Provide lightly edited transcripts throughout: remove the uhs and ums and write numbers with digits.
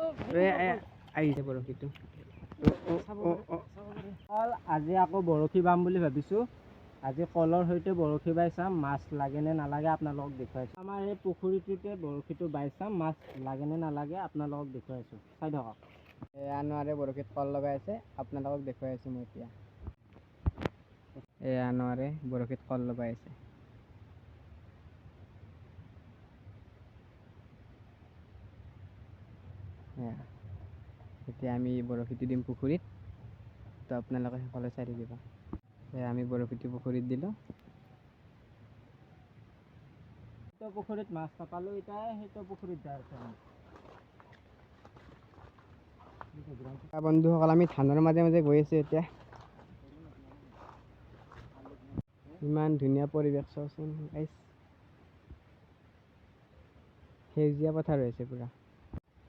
আহিছে বৰশীটো। আজি আকৌ বৰশী বাম বুলি ভাবিছোঁ। আজি কলৰ সৈতে বৰশী বাই চাম, মাছ লাগে নে নালাগে আপোনালোকক দেখুৱাইছোঁ। আমাৰ এই পুখুৰীটোতে বৰশীটো বাই চাম, মাছ লাগে নে নালাগে আপোনালোকক দেখুৱাইছোঁ। চাই থাকক। এয়া নোৱাৰে বৰশীত কল লগাই আছে, আপোনালোকক দেখুৱাই আছোঁ মই এতিয়া। এয়া নোৱাৰে বৰশীত কল লগাই আছে। এতিয়া আমি বৰশীটো দিম পুখুৰীত, তো আপোনালোকে সকলোৱে চাই থাকিব। আমি বৰশীটো পুখুৰীত দিলোঁ। সেইটো পুখুৰীত মাছ নাপালোঁ, এতিয়া সেইটো পুখুৰীত যাই আছোঁ। বন্ধুসকল, আমি ধানৰ মাজে মাজে গৈ আছোঁ এতিয়া। ইমান ধুনীয়া পৰিৱেশ চাওকচোন গাইছ, সেউজীয়া পথাৰ হৈ আছে পুৰা।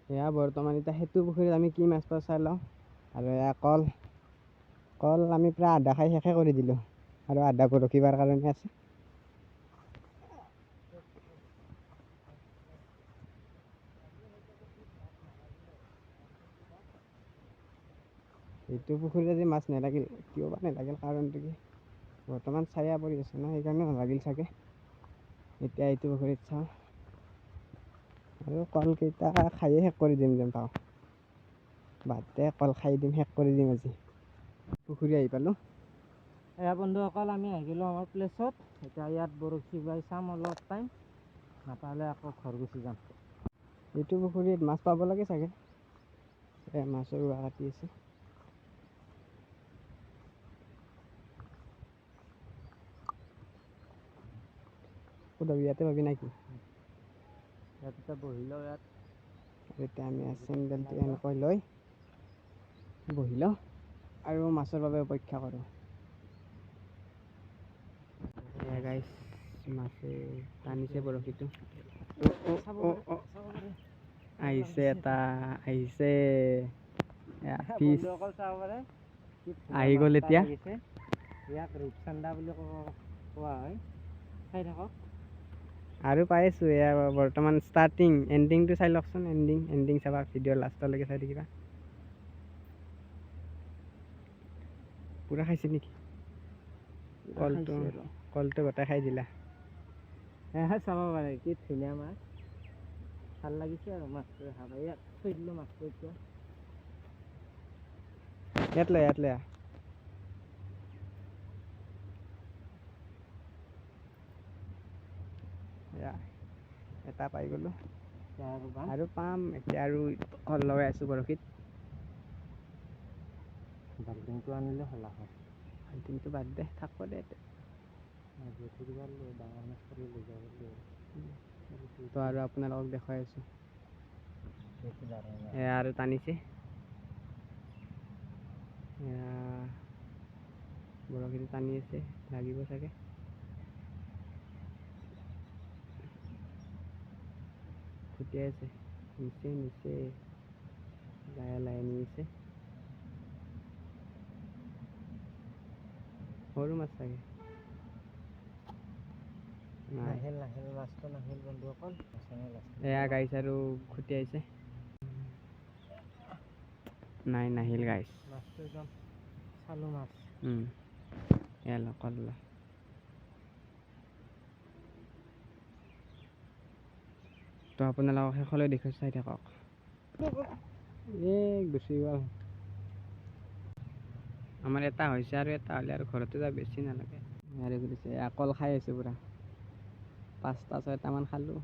এয়া বৰ্তমান এতিয়া সেইটো পুখুৰীত আমি কি মাছ পাওঁ চাই লওঁ। আৰু এয়া কল আমি প্ৰায় আধা খাই শেষে কৰি দিলোঁ, আৰু আধা বৰশী বাৰ কাৰণে আছে। এইটো পুখুৰীত আজি মাছ নালাগিল, কিয় বা নালাগিল কাৰণটো কি, বৰ্তমান ছায়া পৰি আছে ন, সেইকাৰণে নালাগিল চাগে। এতিয়া এইটো পুখুৰীত চাওঁ, আৰু কলকেইটা খায়ে শেষ কৰি দিম যেন পাওঁ। বাদে কল খাই দিম, শেষ কৰি দিম আজি। পুখুৰী আহি পালোঁ। এয়া বন্ধুসকল, আমি আহি গ'লোঁ আমাৰ প্লেচত। এতিয়া ইয়াত বৰশী বাই চাম অলপ টাইম, নাপালে আকৌ ঘৰ গুচি যাম। এইটো পুখুৰীত মাছ পাব লাগে চাগে। মাছৰ উৱা কাটি আছে। ইয়াতে পাবি নাকি? ইয়াত বহি লওঁ ইয়াত। এতিয়া আমি চেণ্ডেলটো এনেকৈ লৈ বহি লওঁ আৰু মাছৰ বাবে অপেক্ষা কৰোঁ। গাইছ, মাছে টানিছে বৰশীটো। আহিছে এটা, আহিছে। আহি গ'ল এতিয়া। ইয়াক ৰূপচান্দা বুলি কোৱা হয়। চাই থাকক। আৰু পাই আছোঁ, এয়া বৰ্তমান ষ্টাৰ্টিং, এণ্ডিংটো চাই লওকচোন। এণ্ডিং চাবা, ভিডিঅ' লাষ্টলৈকে চাই থাকিবা। পুৰা খাইছে নেকি? কলটো গোটেই খাই দিলা। চাব পাৰে কি ধুনীয়া মাছ, ভাল লাগিছে আৰু মাছটো দেখা পাই। ইয়াত থৈ দিলোঁ মাছটো এতিয়া। ইয়াত লৈ আহ। এটা পাই গ'লোঁ, আৰু পাম এতিয়া। আৰু কল লগাই আছোঁ বৰশীত। বাল্টিংটো আনিলে হ'ল আকৌ। বাল্টিংটো বাদ দে, থাকিব দে। ডাঙৰ মাছ পালে লৈ যাব লাগিব। তো আৰু আপোনালোকক দেখুৱাই আছোঁ। এয়া আৰু টানিছে। বৰশীটো টানি আছে, লাগিব চাগে। খুটিয়াই আছে, নিচে লাহে লাহে নিছে। সৰু মাছ চাগে। নাহিল মাছটো নাহিল বন্ধুসকল। এয়া গাইছ আৰু খুটিয়াইছে। নাহিল গাইছ। মাছটো একদম চালু মাছ। কল। তো আপোনালোকক শেষলৈ দেখুৱাই, চাই থাকক। গুচি গ'ল। আমাৰ এটা হৈছে, আৰু এটা হ'লে আৰু ঘৰতে যাব, বেছি নালাগে। আৰু ঘূৰিছে, কল খাই আছোঁ পুৰা। 5টা 6টামান খালোঁ।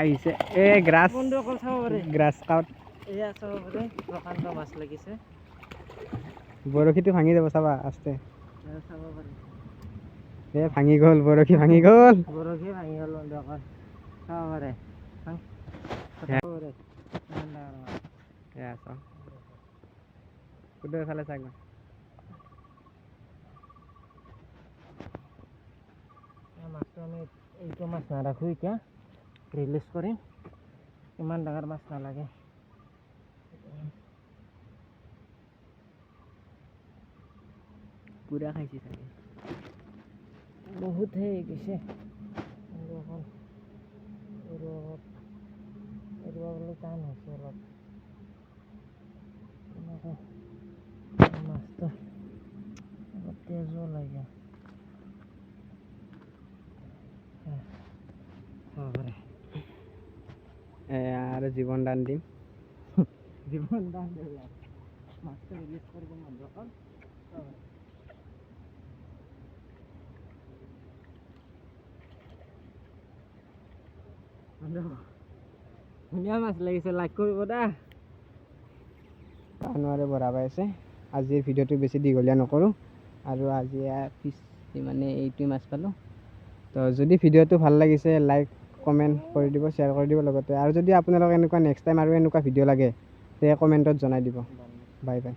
আহিছে গ্ৰাছ কাউট। এয়া চাব পাৰে, প্ৰকাণ্ড মাছ লাগিছে। বৰশীটো ভাঙি যাব, চাবা আস্তে। চাব পাৰে। ভাঙি গ'ল, বৰশী ভাঙি গ'ল। বন্ধুসকল চাব পাৰে। মাছটো আমি এইটো মাছ নাৰাখোঁ, এতিয়া ৰিলিজ কৰিম। ইমান ডাঙৰ মাছ নালাগে। কুকুৰা খাইছে চাগে বহুত হৈ গৈছে এৰুৱাবলৈ টান হৈছে অলপ মাছটো অলপ তেজো লাগে আৰু জীৱন দান দিম জীৱন দান দিম মাছটো ৰিলিজ কৰিব বন্ধ কৰ ধুনীয়া মাছ লাগিছে লাইক কৰিব দা কাণুৱাৰে বৰা পাইছে আজিৰ ভিডিঅ'টো বেছি দীঘলীয়া নকৰোঁ আৰু আজি পিছ মানে এইটোৱে মাছ পালোঁ তো যদি ভিডিঅ'টো ভাল লাগিছে লাইক কমেণ্ট কৰি দিব শ্বেয়াৰ কৰি দিব লগতে আৰু যদি আপোনালোক এনেকুৱা নেক্সট টাইম আৰু এনেকুৱা ভিডিঅ' লাগে তে কমেণ্টত জনাই দিব বাই বাই